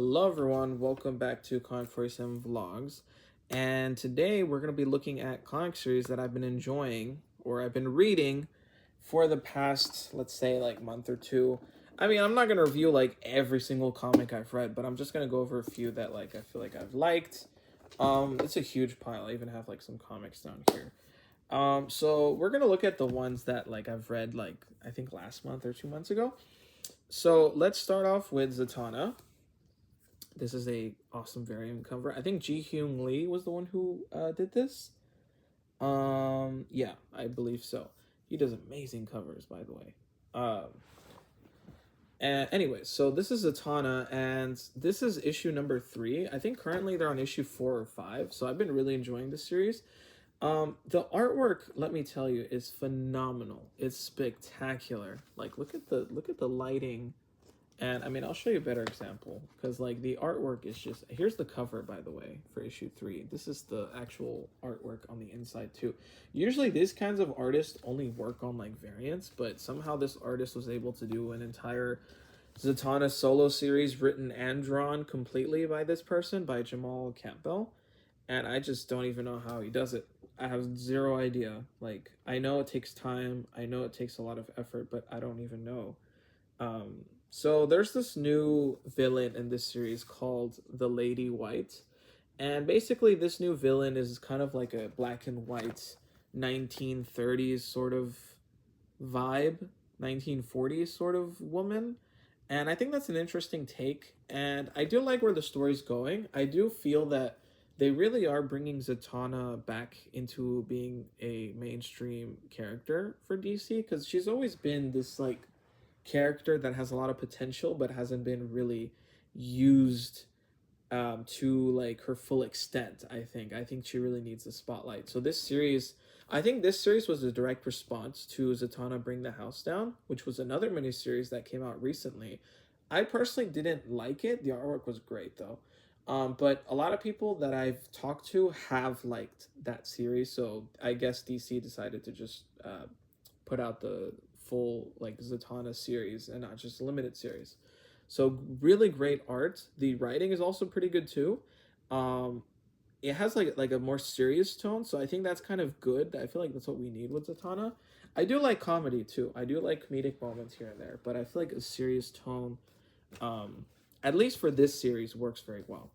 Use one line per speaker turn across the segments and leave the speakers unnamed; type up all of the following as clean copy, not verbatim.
Hello everyone, welcome back to Comic 47 Vlogs. And today we're going to be looking at comic series that I've been enjoying or I've been reading for the past, let's say, like month or two. I mean, I'm not going to review like every single comic I've read, but I'm just going to go over a few that like I feel like I've liked. It's a huge pile. I even have like some comics down here. So we're going to look at the ones that like I've read like I think last month or 2 months ago. So let's start off with Zatanna. This is a awesome variant cover. I think Ji Hyung Lee was the one who did this. Yeah, I believe so. He does amazing covers, by the way. And anyway, so this is Zatanna, and this is issue number 3. I think currently they're on issue 4 or 5. So I've been really enjoying this series. The artwork, let me tell you, is phenomenal. It's spectacular. Like look at the lighting. And I mean, I'll show you a better example because like the artwork is just, here's the cover, by the way, for issue 3. This is the actual artwork on the inside too. Usually these kinds of artists only work on like variants, but somehow this artist was able to do an entire Zatanna solo series written and drawn completely by this person, by Jamal Campbell. And I just don't even know how he does it. I have zero idea. Like, I know it takes time, I know it takes a lot of effort, but I don't even know. So there's this new villain in this series called the Lady White. And basically this new villain is kind of like a black and white 1930s sort of vibe, 1940s sort of woman. And I think that's an interesting take. And I do like where the story's going. I do feel that they really are bringing Zatanna back into being a mainstream character for DC because she's always been this like character that has a lot of potential but hasn't been really used to like her full extent. I think she really needs the spotlight. So this series, I think this series was a direct response to Zatanna Bring the House Down, which was another miniseries that came out recently. I personally didn't like it. The artwork was great though. But a lot of people that I've talked to have liked that series, so I guess DC decided to just put out the full like Zatanna series and not just a limited series. So really great art. The writing is also pretty good too. Um, it has like a more serious tone, so I think that's kind of good. I feel like that's what we need with Zatanna. I do like comedy too. I do like comedic moments here and there, but I feel like a serious tone, um, at least for this series, works very well.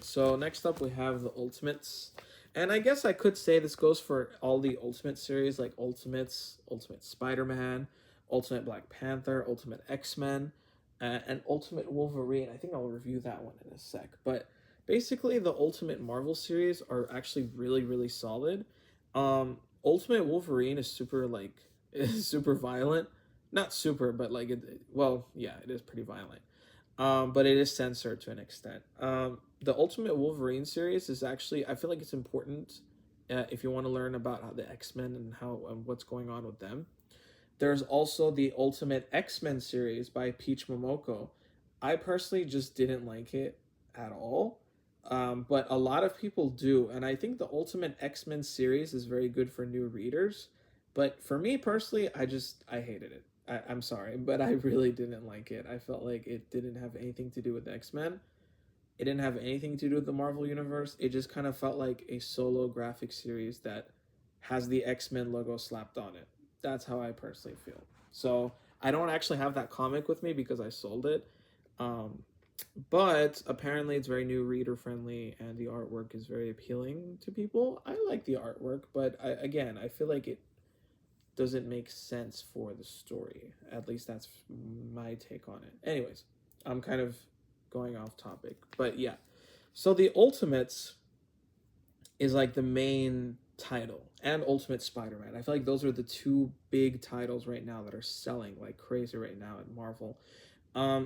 So next up we have the Ultimates. And I guess I could say this goes for all the Ultimate series, like Ultimates, Ultimate Spider-Man, Ultimate Black Panther, Ultimate X-Men, and Ultimate Wolverine. I think I'll review that one in a sec. But basically the Ultimate Marvel series are actually really, really solid. Ultimate Wolverine is super like is super violent. Not super, but like well, yeah, it is pretty violent. But it is censored to an extent. The Ultimate Wolverine series is actually, I feel like it's important if you want to learn about how the X-Men and how what's going on with them. There's also the Ultimate X-Men series by Peach Momoko. I personally just didn't like it at all. But a lot of people do, and I think the Ultimate X-Men series is very good for new readers. But for me personally, I hated it. I'm sorry, but I really didn't like it. I felt like it didn't have anything to do with X-Men. It didn't have anything to do with the Marvel Universe. It just kind of felt like a solo graphic series that has the X-Men logo slapped on it. That's how I personally feel. So I don't actually have that comic with me because I sold it. Um, but apparently it's very new reader friendly and the artwork is very appealing to people. I like the artwork, but again, I feel like it doesn't make sense for the story. At least that's my take on it. Anyways, I'm kind of going off topic, but yeah. So the Ultimates is like the main title, and Ultimate Spider-Man. I feel like those are the two big titles right now that are selling like crazy right now at Marvel.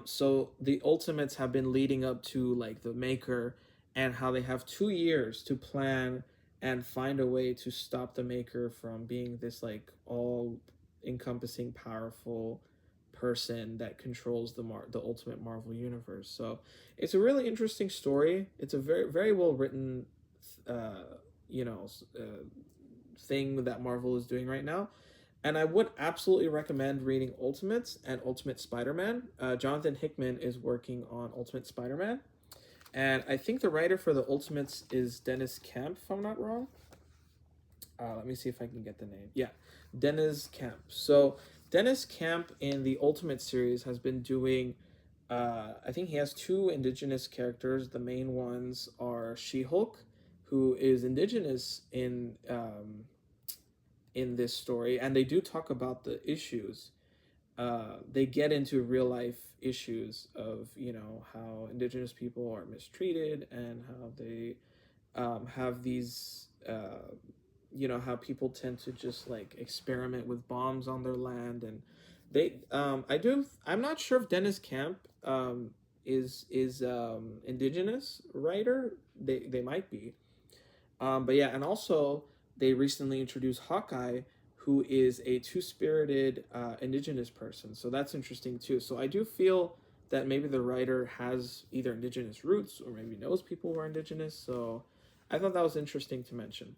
So the Ultimates have been leading up to like the Maker and how they have 2 years to plan and find a way to stop the Maker from being this like all encompassing powerful person that controls the ultimate Marvel universe. So it's a really interesting story. It's a very well written uh you know uh, thing that Marvel is doing right now. And I would absolutely recommend reading Ultimates and Ultimate Spider-Man. Jonathan Hickman is working on Ultimate Spider-Man, and I think the writer for the Ultimates is Dennis Camp, if I'm not wrong. Let me see if I can get the name. Yeah, Dennis Camp. So Dennis Camp in the Ultimate series has been doing. I think he has two indigenous characters. The main ones are She-Hulk, who is indigenous in this story, and they do talk about the issues. They get into real life issues of how indigenous people are mistreated and how they have these how people tend to just like experiment with bombs on their land. And I'm not sure if Dennis Camp is indigenous writer. They might be, but yeah. And also they recently introduced Hawkeye, who is a two-spirited indigenous person, so that's interesting too. So I do feel that maybe the writer has either indigenous roots or maybe knows people who are indigenous. So I thought that was interesting to mention.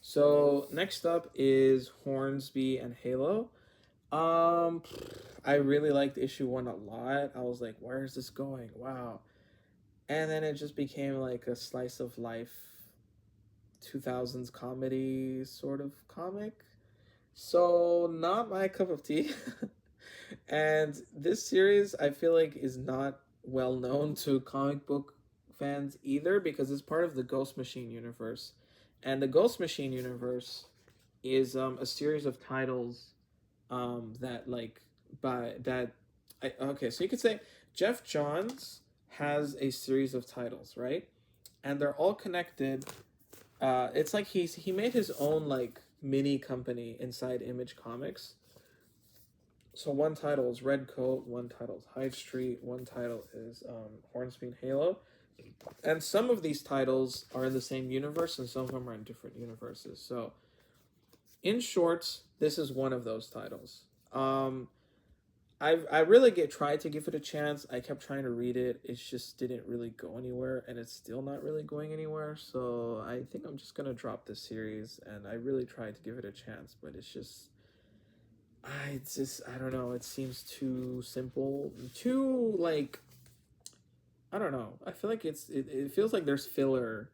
So next up is Hornsby and Halo. Um, I really liked issue one a lot. I was like, where is this going? Wow. And then it just became like a slice of life 2000s comedy sort of comic. So not my cup of tea. And this series I feel like is not well known to comic book fans either, because it's part of the Ghost Machine universe. And the Ghost Machine universe is a series of titles that like by that okay, so you could say Jeff Johns has a series of titles, right? And they're all connected. It's like he made his own like mini company inside Image Comics. So one title is Red Coat, one title is Hyde Street, one title is Hornsby and Halo. And some of these titles are in the same universe and some of them are in different universes. So in short, this is one of those titles. I really tried to give it a chance. I kept trying to read it. It just didn't really go anywhere, and it's still not really going anywhere. So I think I'm just gonna drop this series. And I really tried to give it a chance, but I don't know. It seems too simple, too like I don't know. I feel like it feels like there's filler.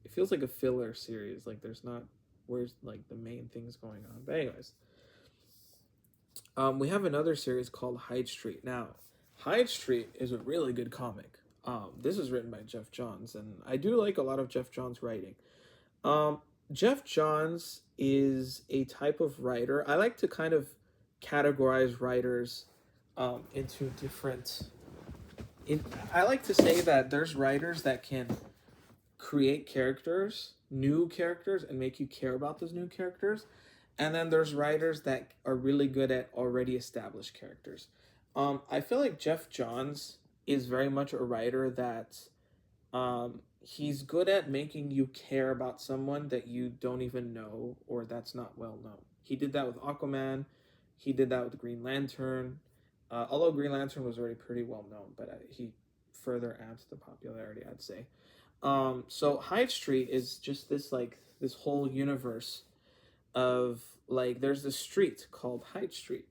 It feels like a filler series. Like there's not where's like the main things going on. But anyways. We have another series called Hyde Street. Now, Hyde Street is a really good comic. This is written by Jeff Johns, and I do like a lot of Jeff Johns' writing. Jeff Johns is a type of writer. I like to kind of categorize writers into different. I like to say that there's writers that can create characters, new characters, and make you care about those new characters. And then there's writers that are really good at already established characters. I feel like Jeff Johns is very much a writer that he's good at making you care about someone that you don't even know or that's not well known. He did that with Aquaman. He did that with Green Lantern. Although Green Lantern was already pretty well known, but he further adds the popularity, I'd say. So Hyde Street is just this whole universe of like there's this street called Hyde Street,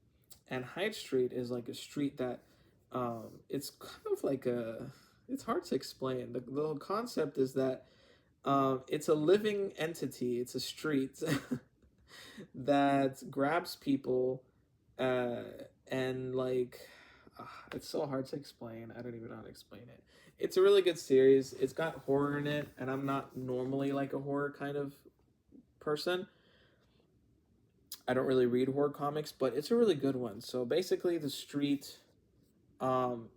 and Hyde Street is like a street that it's kind of like it's hard to explain. The whole concept is that it's a living entity. It's a street that grabs people uh, and like it's so hard to explain. I don't even know how to explain it. It's a really good series. It's got horror in it, and I'm not normally like a horror kind of person. I don't really read horror comics, but it's a really good one. So basically, the street um,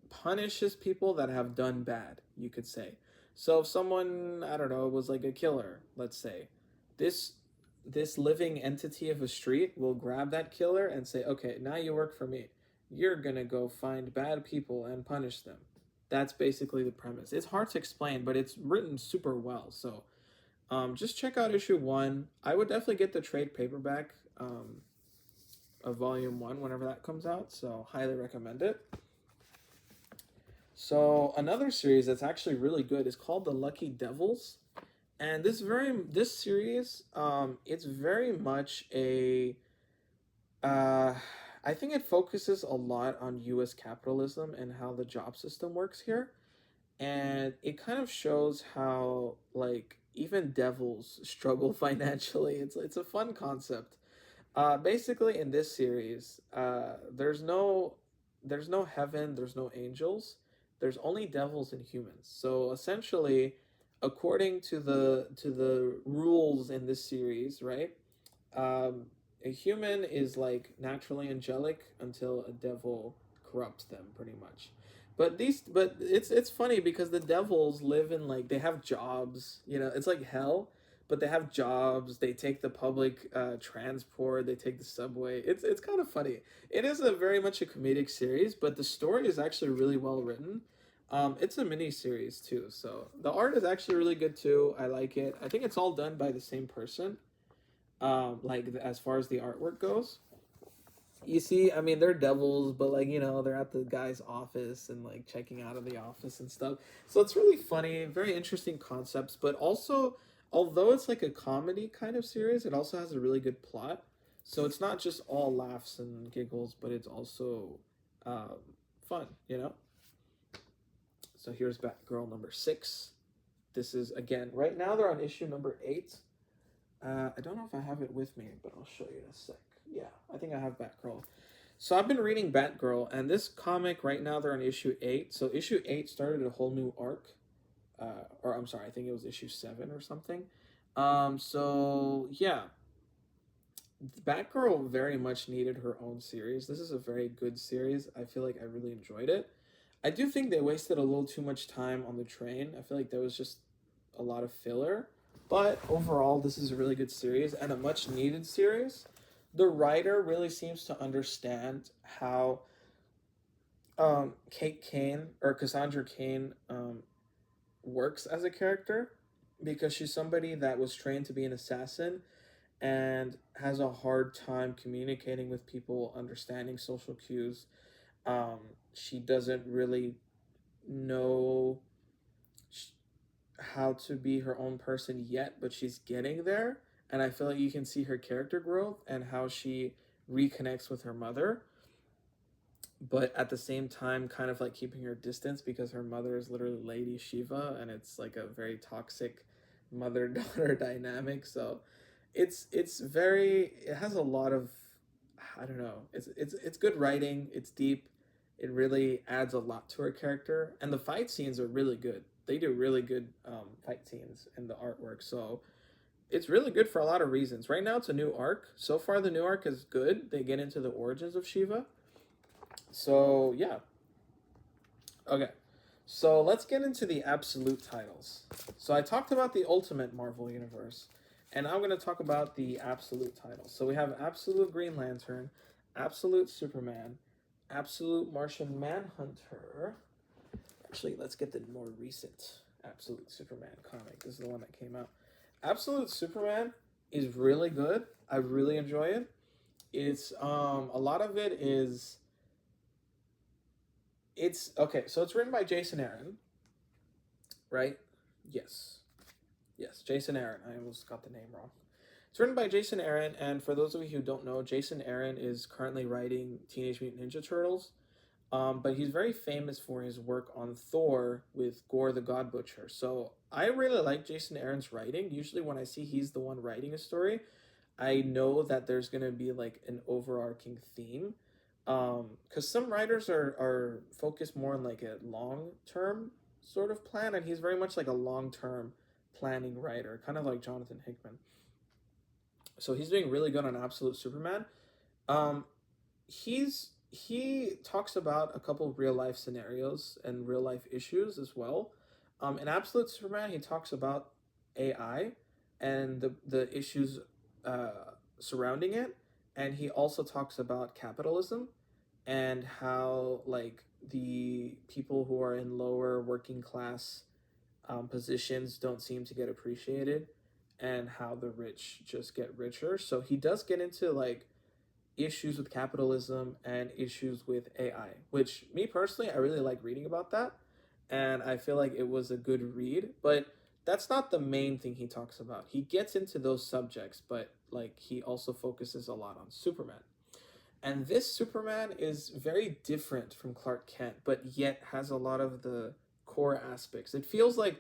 punishes people that have done bad, you could say. So if someone, I don't know, was like a killer, let's say, this this living entity of a street will grab that killer and say, "Okay, now you work for me. You're gonna go find bad people and punish them." That's basically the premise. It's hard to explain, but it's written super well. So just check out issue one. I would definitely get the trade paperback of volume one whenever that comes out. So highly recommend it. So another series that's actually really good is called The Lucky Devils, And this series, it's very much a uh, I think it focuses a lot on U.S. capitalism and how the job system works here, and it kind of shows how like even devils struggle financially. It's a fun concept. Basically, in this series, there's no heaven, there's no angels, there's only devils and humans. So essentially, according to the rules in this series, right? Um, a human is like naturally angelic until a devil corrupts them, pretty much. But it's funny because the devils live in like they have jobs. You know, it's like hell, but they have jobs. They take the public transport. They take the subway. It's kind of funny. It is a very much a comedic series, but the story is actually really well written. It's a mini series too, so the art is actually really good too. I like it. I think it's all done by the same person. Like as far as the artwork goes, you see, I mean, they're devils, but like you know, they're at the guy's office and like checking out of the office and stuff. So it's really funny, very interesting concepts, but also, although it's like a comedy kind of series, it also has a really good plot. So it's not just all laughs and giggles, but it's also um, fun, you know. So here's Batgirl number 6. This is again right now they're on issue number 8. I don't know if I have it with me, but I'll show you in a sec. Yeah, I think I have Batgirl. So I've been reading Batgirl, and this comic right now they're on issue 8. So issue 8 started a whole new arc, or I'm sorry, I think it was issue 7 or something. So yeah, Batgirl very much needed her own series. This is a very good series. I feel like I really enjoyed it. I do think they wasted a little too much time on the train. I feel like there was just a lot of filler. But overall, this is a really good series and a much needed series. The writer really seems to understand how Kate Kane or Cassandra Kane works as a character because she's somebody that was trained to be an assassin and has a hard time communicating with people, understanding social cues. Um, she doesn't really know how to be her own person yet, but she's getting there. And I feel like you can see her character growth and how she reconnects with her mother, but at the same time, kind of like keeping her distance because her mother is literally Lady Shiva, and it's like a very toxic mother daughter dynamic. So it's very it has a lot of I don't know. It's good writing. It's deep. It really adds a lot to her character, and the fight scenes are really good. They do really good fight scenes in the artwork. So it's really good for a lot of reasons. Right now, it's a new arc. So far, the new arc is good. They get into the origins of Shiva. So yeah. Okay. So let's get into the absolute titles. So I talked about the Ultimate Marvel Universe, and I'm going to talk about the absolute titles. So we have Absolute Green Lantern, Absolute Superman, Absolute Martian Manhunter. Actually, let's get the more recent Absolute Superman comic. This is the one that came out. Absolute Superman is really good. I really enjoy it. It's a lot of it is it's okay, so it's written by Jason Aaron, right? Yes. Yes, Jason Aaron. I almost got the name wrong. It's written by Jason Aaron, and for those of you who don't know, Jason Aaron is currently writing Teenage Mutant Ninja Turtles. But he's very famous for his work on Thor with Gore the God Butcher. So I really like Jason Aaron's writing. Usually, when I see he's the one writing a story, I know that there's gonna be like an overarching theme. Because some writers are focused more on like a long term sort of plan, and he's very much like a long term planning writer, kind of like Jonathan Hickman. So he's doing really good on Absolute Superman. Um, he talks about a couple of real life scenarios and real life issues as well. In Absolute Superman, he talks about AI and the issues uh, surrounding it, and he also talks about capitalism and how like the people who are in lower working class positions don't seem to get appreciated, and how the rich just get richer. So he does get into like issues with capitalism and issues with AI, which me personally, I really like reading about that. And I feel like it was a good read. But that's not the main thing he talks about. He gets into those subjects, but like he also focuses a lot on Superman. And this Superman is very different from Clark Kent, but yet has a lot of the core aspects. It feels like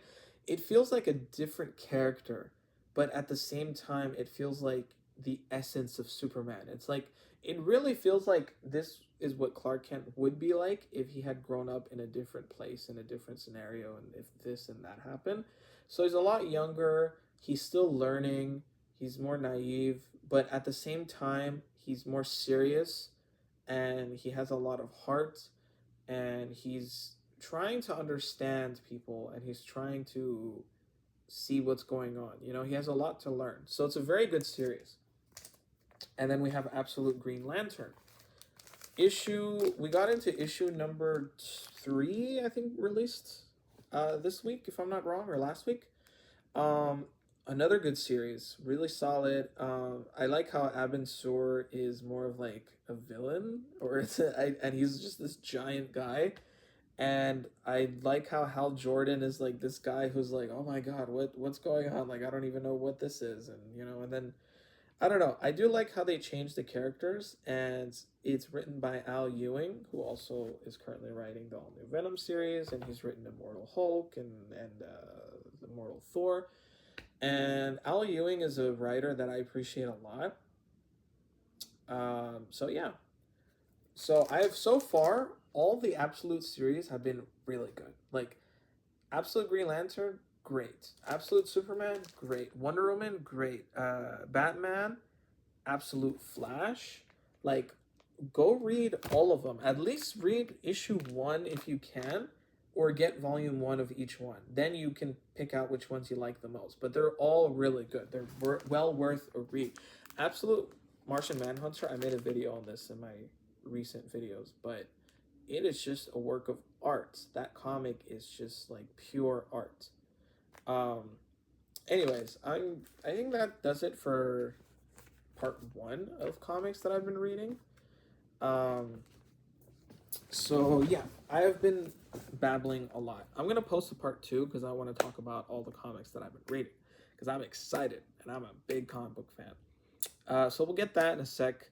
a different character, but at the same time it feels like the essence of Superman. It's like it really feels like this is what Clark Kent would be like if he had grown up in a different place in a different scenario and if this and that happened. So he's a lot younger, he's still learning, he's more naive, but at the same time he's more serious and he has a lot of heart and he's trying to understand people and he's trying to see what's going on. You know, he has a lot to learn. So it's a very good series. And then we have Absolute Green Lantern. We got into issue number 3, I think, released this week, if I'm not wrong, or last week. Um, Another good series, really solid. I like how Abin Sur is more of like a villain, or and he's just this giant guy. And I like how Hal Jordan is like this guy who's like, oh my god, what's going on? Like I don't even know what this is, and and then I don't know. I do like how they changed the characters, and it's written by Al Ewing, who also is currently writing the all new Venom series, and he's written Immortal Hulk and Immortal Thor. And Al Ewing is a writer that I appreciate a lot. So yeah. So I have so far all the Absolute series have been really good. Like Absolute Green Lantern, great. Absolute Superman, great. Wonder Woman, great. Batman, Absolute Flash. Like, go read all of them. At least read issue 1 if you can, or get volume 1 of each one. Then you can pick out which ones you like the most. But they're all really good. They're well worth a read. Absolute Martian Manhunter, I made a video on this in my recent videos, but it is just a work of art. That comic is just like pure art. Um, Anyways, I think that does it for part 1 of comics that I've been reading. Um, so yeah, I have been babbling a lot. I'm gonna post a part 2 because I want to talk about all the comics that I've been reading because I'm excited and I'm a big comic book fan. So we'll get that in a sec.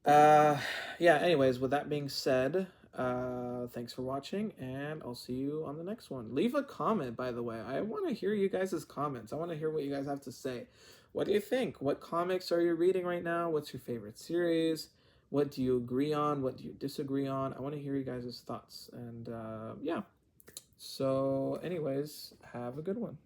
Yeah, anyways, with that being said, thanks for watching, and I'll see you on the next one. Leave a comment, by the way. I want to hear you guys' comments. I want to hear what you guys have to say. What do you think? What comics are you reading right now? What's your favorite series? What do you agree on? What do you disagree on? I want to hear you guys' thoughts. And yeah. So anyways, have a good one.